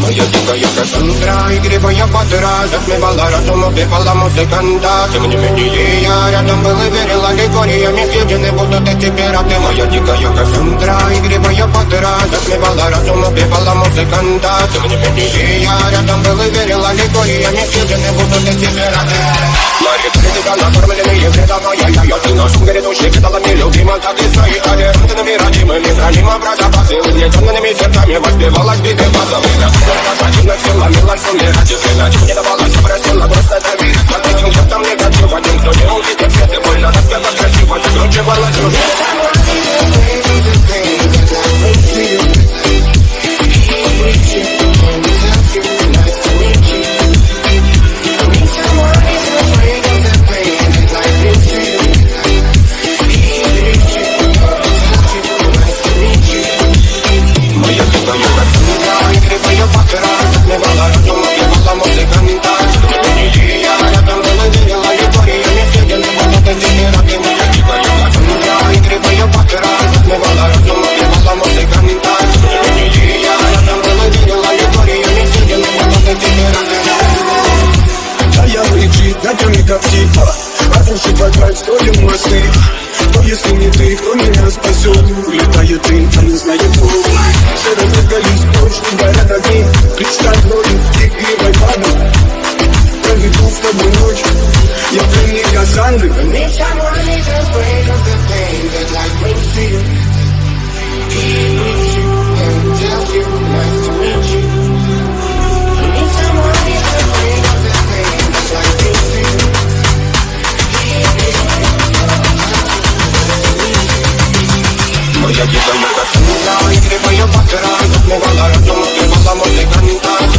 Моя дикая Кассандра, игривая подра, затмевала разум, убивала музыканта. Тем не менее я рядом был и верила легориями, съедены будут эти пираты. Моя дикая Кассандра, игривая подра, затмевала разум, убивала музыканта. Тем не менее я рядом был и верила легориями, съедены будут эти пираты. Мария, ты тебя накормленные предавая я ты нашим грядущим кидала мне любима, так и свои толерантными родимыми храним про запасы. Угнетенными сердцами воспевалась битым базом. Противных сил ломилась умирать и клинать. Не давалась, просила просто доверить. Под этим чертом негатив, один, кто не увидит свет и больно, распевать красиво, закручивалась уже. Как типа, разрушить вокруг строим мосты. Но если не ты, кто меня спасет? Улетает дым, а не знает кто. Все разгорелись, точно горят огни. Представь ночью, игривой падом. Проведу с тобой ночь. Я пленник Кассандры. Моя дикая Кассандра, игривая подра, затмевала разум, убивала музыканта.